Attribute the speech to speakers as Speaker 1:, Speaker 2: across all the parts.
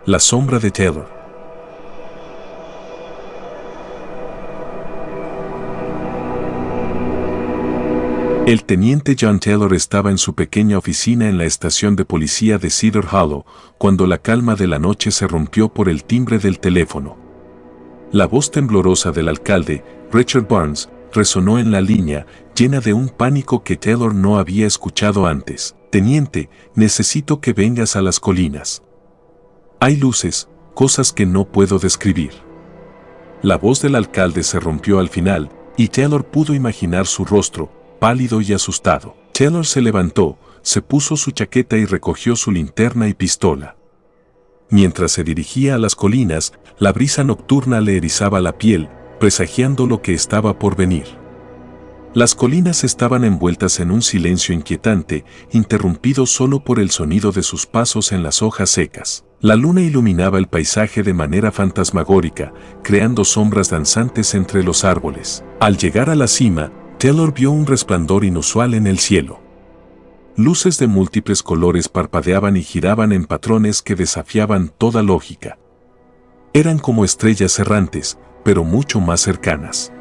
Speaker 1: La sombra de Taylor. El teniente John Taylor estaba en su pequeña oficina en la estación de policía de Cedar Hollow, cuando la calma de la noche se rompió por el timbre del teléfono. La voz temblorosa del alcalde, Richard Burns, resonó en la línea, llena de un pánico que Taylor no había escuchado antes. «Teniente, necesito que vengas a las colinas. Hay luces, cosas que no puedo describir». La voz del alcalde se rompió al final, y Taylor pudo imaginar su rostro, pálido y asustado. Taylor se levantó, se puso su chaqueta y recogió su linterna y pistola. Mientras se dirigía a las colinas, la brisa nocturna le erizaba la piel, presagiando lo que estaba por venir. Las colinas estaban envueltas en un silencio inquietante, interrumpido solo por el sonido de sus pasos en las hojas secas. La luna iluminaba el paisaje de manera fantasmagórica, creando sombras danzantes entre los árboles. Al llegar a la cima, Taylor vio un resplandor inusual en el cielo. Luces de múltiples colores parpadeaban y giraban en patrones que desafiaban toda lógica. Eran como estrellas errantes, pero mucho más cercanas.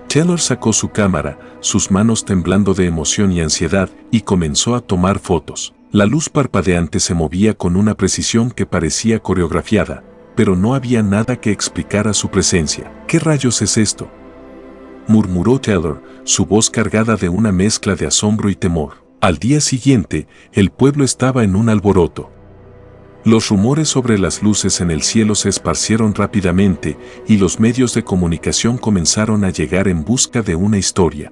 Speaker 1: Taylor sacó su cámara, sus manos temblando de emoción y ansiedad, y comenzó a tomar fotos. La luz parpadeante se movía con una precisión que parecía coreografiada, pero no había nada que explicara su presencia. ¿Qué rayos es esto?, murmuró Taylor, su voz cargada de una mezcla de asombro y temor. Al día siguiente, el pueblo estaba en un alboroto. Los rumores sobre las luces en el cielo se esparcieron rápidamente y los medios de comunicación comenzaron a llegar en busca de una historia.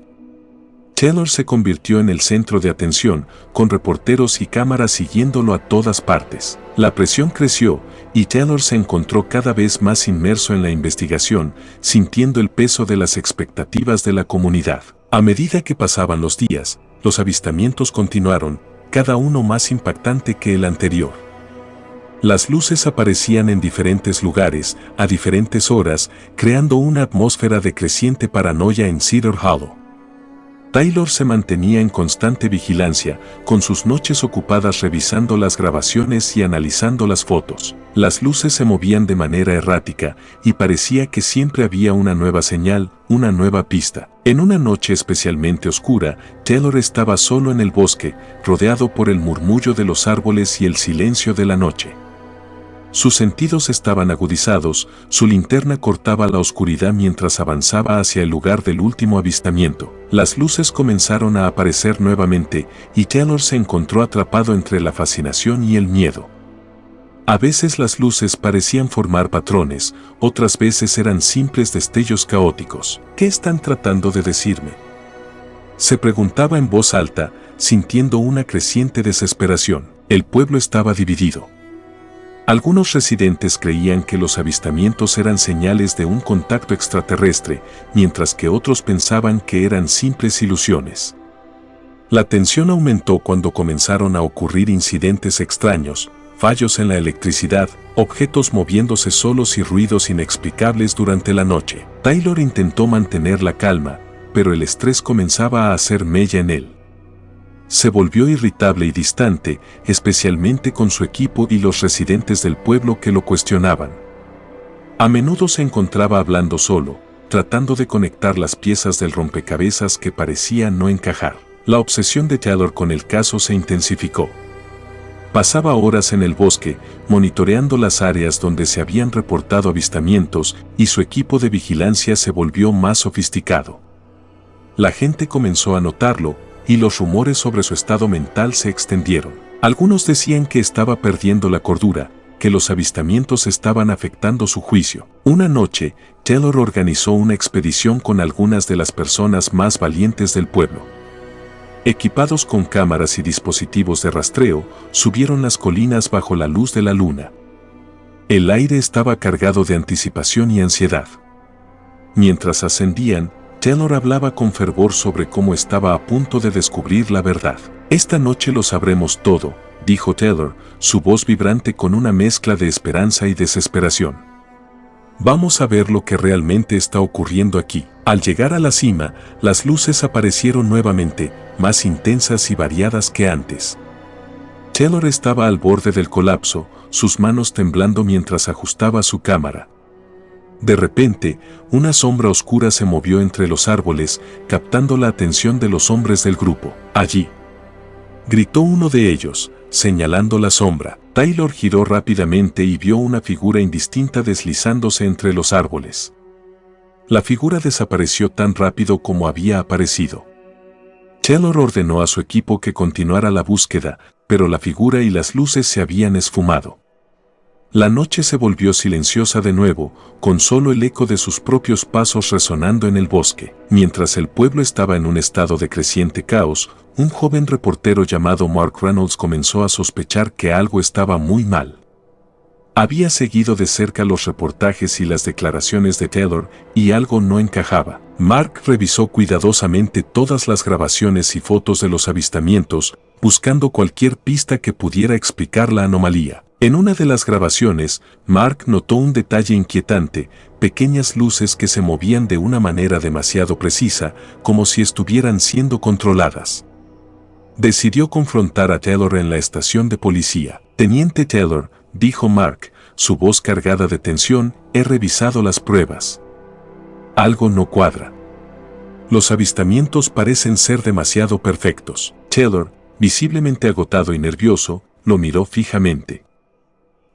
Speaker 1: Taylor se convirtió en el centro de atención, con reporteros y cámaras siguiéndolo a todas partes. La presión creció, y Taylor se encontró cada vez más inmerso en la investigación, sintiendo el peso de las expectativas de la comunidad. A medida que pasaban los días, los avistamientos continuaron, cada uno más impactante que el anterior. Las luces aparecían en diferentes lugares, a diferentes horas, creando una atmósfera de creciente paranoia en Cedar Hollow. Taylor se mantenía en constante vigilancia, con sus noches ocupadas revisando las grabaciones y analizando las fotos. Las luces se movían de manera errática, y parecía que siempre había una nueva señal, una nueva pista. En una noche especialmente oscura, Taylor estaba solo en el bosque, rodeado por el murmullo de los árboles y el silencio de la noche. Sus sentidos estaban agudizados, su linterna cortaba la oscuridad mientras avanzaba hacia el lugar del último avistamiento. Las luces comenzaron a aparecer nuevamente, y Taylor se encontró atrapado entre la fascinación y el miedo. A veces las luces parecían formar patrones, otras veces eran simples destellos caóticos. ¿Qué están tratando de decirme?, se preguntaba en voz alta, sintiendo una creciente desesperación. El pueblo estaba dividido. Algunos residentes creían que los avistamientos eran señales de un contacto extraterrestre, mientras que otros pensaban que eran simples ilusiones. La tensión aumentó cuando comenzaron a ocurrir incidentes extraños, fallos en la electricidad, objetos moviéndose solos y ruidos inexplicables durante la noche. Taylor intentó mantener la calma, pero el estrés comenzaba a hacer mella en él. Se volvió irritable y distante, especialmente con su equipo y los residentes del pueblo que lo cuestionaban. A menudo se encontraba hablando solo, tratando de conectar las piezas del rompecabezas que parecían no encajar. La obsesión de Taylor con el caso se intensificó. Pasaba horas en el bosque, monitoreando las áreas donde se habían reportado avistamientos, y su equipo de vigilancia se volvió más sofisticado. La gente comenzó a notarlo, y los rumores sobre su estado mental se extendieron. Algunos decían que estaba perdiendo la cordura, que los avistamientos estaban afectando su juicio. Una noche, Taylor organizó una expedición con algunas de las personas más valientes del pueblo. Equipados con cámaras y dispositivos de rastreo, subieron las colinas bajo la luz de la luna. El aire estaba cargado de anticipación y ansiedad. Mientras ascendían, Taylor hablaba con fervor sobre cómo estaba a punto de descubrir la verdad. «Esta noche lo sabremos todo», dijo Taylor, su voz vibrante con una mezcla de esperanza y desesperación. «Vamos a ver lo que realmente está ocurriendo aquí». Al llegar a la cima, las luces aparecieron nuevamente, más intensas y variadas que antes. Taylor estaba al borde del colapso, sus manos temblando mientras ajustaba su cámara. De repente, una sombra oscura se movió entre los árboles, captando la atención de los hombres del grupo. «Allí», gritó uno de ellos, señalando la sombra. Taylor giró rápidamente y vio una figura indistinta deslizándose entre los árboles. La figura desapareció tan rápido como había aparecido. Taylor ordenó a su equipo que continuara la búsqueda, pero la figura y las luces se habían esfumado. La noche se volvió silenciosa de nuevo, con solo el eco de sus propios pasos resonando en el bosque. Mientras el pueblo estaba en un estado de creciente caos, un joven reportero llamado Mark Reynolds comenzó a sospechar que algo estaba muy mal. Había seguido de cerca los reportajes y las declaraciones de Taylor, y algo no encajaba. Mark revisó cuidadosamente todas las grabaciones y fotos de los avistamientos, buscando cualquier pista que pudiera explicar la anomalía. En una de las grabaciones, Mark notó un detalle inquietante, pequeñas luces que se movían de una manera demasiado precisa, como si estuvieran siendo controladas. Decidió confrontar a Taylor en la estación de policía. «Teniente Taylor», dijo Mark, su voz cargada de tensión, «he revisado las pruebas. Algo no cuadra. Los avistamientos parecen ser demasiado perfectos». Taylor, visiblemente agotado y nervioso, lo miró fijamente.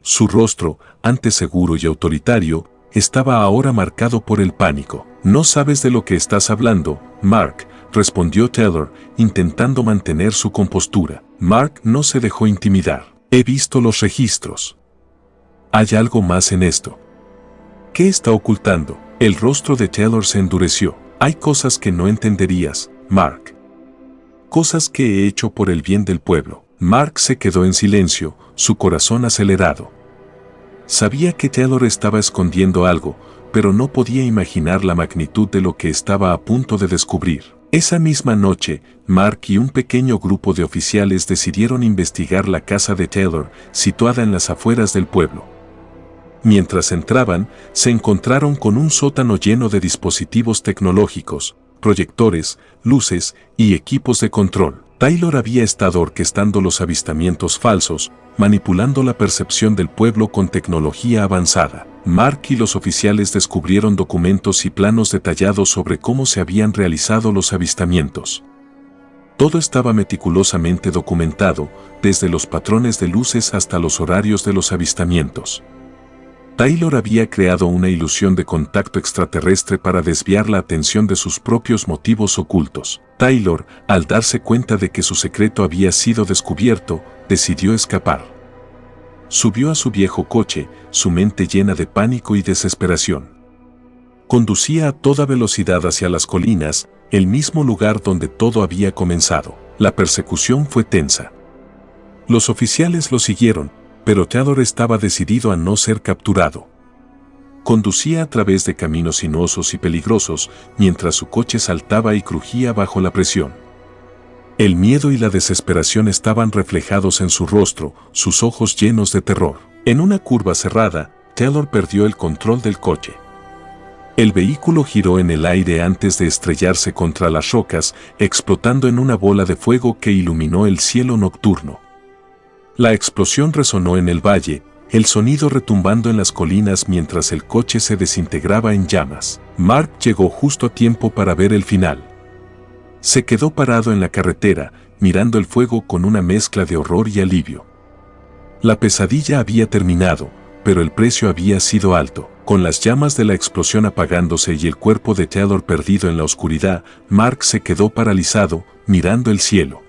Speaker 1: Su rostro, antes seguro y autoritario, estaba ahora marcado por el pánico. «No sabes de lo que estás hablando, Mark», respondió Taylor, intentando mantener su compostura. Mark no se dejó intimidar. «He visto los registros. Hay algo más en esto. ¿Qué está ocultando?» El rostro de Taylor se endureció. «Hay cosas que no entenderías, Mark. Cosas que he hecho por el bien del pueblo». Mark se quedó en silencio, su corazón acelerado. Sabía que Taylor estaba escondiendo algo, pero no podía imaginar la magnitud de lo que estaba a punto de descubrir. Esa misma noche, Mark y un pequeño grupo de oficiales decidieron investigar la casa de Taylor, situada en las afueras del pueblo. Mientras entraban, se encontraron con un sótano lleno de dispositivos tecnológicos, proyectores, luces y equipos de control. Taylor había estado orquestando los avistamientos falsos, manipulando la percepción del pueblo con tecnología avanzada. Mark y los oficiales descubrieron documentos y planos detallados sobre cómo se habían realizado los avistamientos. Todo estaba meticulosamente documentado, desde los patrones de luces hasta los horarios de los avistamientos. Taylor había creado una ilusión de contacto extraterrestre para desviar la atención de sus propios motivos ocultos. Taylor, al darse cuenta de que su secreto había sido descubierto, decidió escapar. Subió a su viejo coche, su mente llena de pánico y desesperación. Conducía a toda velocidad hacia las colinas, el mismo lugar donde todo había comenzado. La persecución fue tensa. Los oficiales lo siguieron, pero Taylor estaba decidido a no ser capturado. Conducía a través de caminos sinuosos y peligrosos, mientras su coche saltaba y crujía bajo la presión. El miedo y la desesperación estaban reflejados en su rostro, sus ojos llenos de terror. En una curva cerrada, Taylor perdió el control del coche. El vehículo giró en el aire antes de estrellarse contra las rocas, explotando en una bola de fuego que iluminó el cielo nocturno. La explosión resonó en el valle, el sonido retumbando en las colinas mientras el coche se desintegraba en llamas. Mark llegó justo a tiempo para ver el final. Se quedó parado en la carretera, mirando el fuego con una mezcla de horror y alivio. La pesadilla había terminado, pero el precio había sido alto. Con las llamas de la explosión apagándose y el cuerpo de Taylor perdido en la oscuridad, Mark se quedó paralizado, mirando el cielo.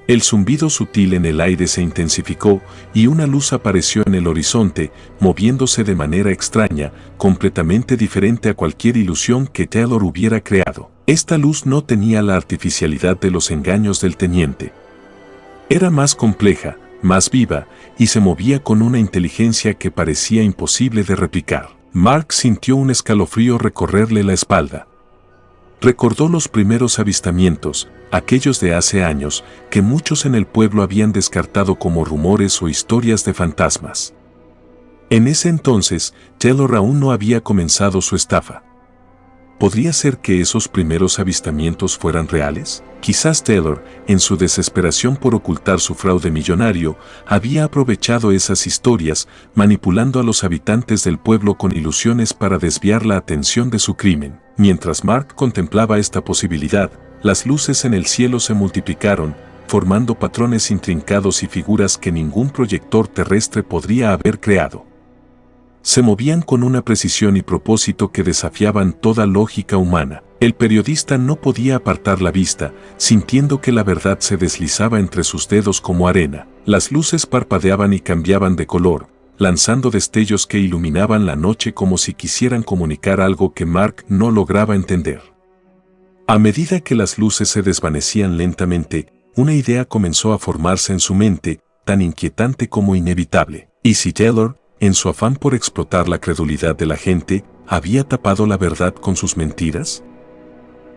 Speaker 1: El zumbido sutil en el aire se intensificó y una luz apareció en el horizonte, moviéndose de manera extraña, completamente diferente a cualquier ilusión que Taylor hubiera creado. Esta luz no tenía la artificialidad de los engaños del teniente. Era más compleja, más viva, y se movía con una inteligencia que parecía imposible de replicar. Mark sintió un escalofrío recorrerle la espalda. Recordó los primeros avistamientos, aquellos de hace años, que muchos en el pueblo habían descartado como rumores o historias de fantasmas. En ese entonces, Taylor aún no había comenzado su estafa. ¿Podría ser que esos primeros avistamientos fueran reales? Quizás Taylor, en su desesperación por ocultar su fraude millonario, había aprovechado esas historias, manipulando a los habitantes del pueblo con ilusiones para desviar la atención de su crimen. Mientras Mark contemplaba esta posibilidad, las luces en el cielo se multiplicaron, formando patrones intrincados y figuras que ningún proyector terrestre podría haber creado. Se movían con una precisión y propósito que desafiaban toda lógica humana. El periodista no podía apartar la vista, sintiendo que la verdad se deslizaba entre sus dedos como arena. Las luces parpadeaban y cambiaban de color, lanzando destellos que iluminaban la noche como si quisieran comunicar algo que Mark no lograba entender. A medida que las luces se desvanecían lentamente, una idea comenzó a formarse en su mente, tan inquietante como inevitable. ¿Y si Taylor, en su afán por explotar la credulidad de la gente, había tapado la verdad con sus mentiras?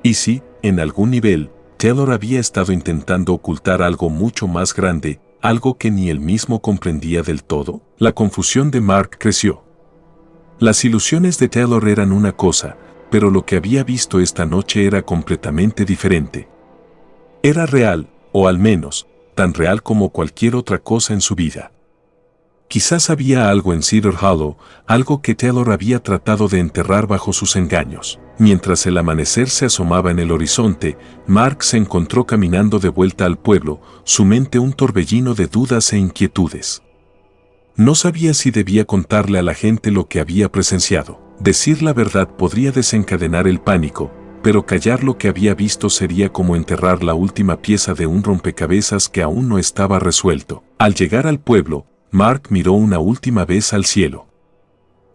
Speaker 1: ¿Y si, en algún nivel, Taylor había estado intentando ocultar algo mucho más grande, algo que ni él mismo comprendía del todo? La confusión de Mark creció. Las ilusiones de Taylor eran una cosa, pero lo que había visto esta noche era completamente diferente. Era real, o al menos, tan real como cualquier otra cosa en su vida. Quizás había algo en Cedar Hollow, algo que Taylor había tratado de enterrar bajo sus engaños. Mientras el amanecer se asomaba en el horizonte, Mark se encontró caminando de vuelta al pueblo, su mente un torbellino de dudas e inquietudes. No sabía si debía contarle a la gente lo que había presenciado. Decir la verdad podría desencadenar el pánico, pero callar lo que había visto sería como enterrar la última pieza de un rompecabezas que aún no estaba resuelto. Al llegar al pueblo, Mark miró una última vez al cielo.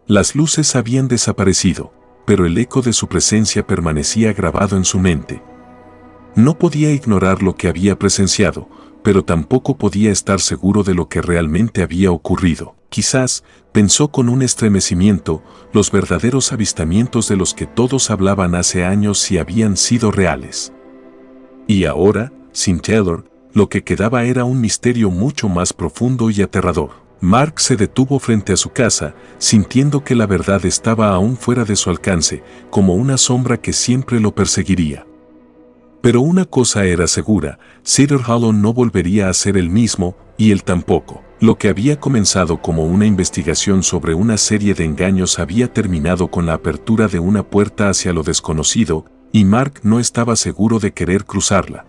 Speaker 1: Las luces habían desaparecido, pero el eco de su presencia permanecía grabado en su mente. No podía ignorar lo que había presenciado, pero tampoco podía estar seguro de lo que realmente había ocurrido. Quizás, pensó con un estremecimiento, los verdaderos avistamientos de los que todos hablaban hace años sí habían sido reales. Y ahora, sin Taylor, lo que quedaba era un misterio mucho más profundo y aterrador. Mark se detuvo frente a su casa, sintiendo que la verdad estaba aún fuera de su alcance, como una sombra que siempre lo perseguiría. Pero una cosa era segura, Cedar Hollow no volvería a ser el mismo, y él tampoco. Lo que había comenzado como una investigación sobre una serie de engaños había terminado con la apertura de una puerta hacia lo desconocido, y Mark no estaba seguro de querer cruzarla.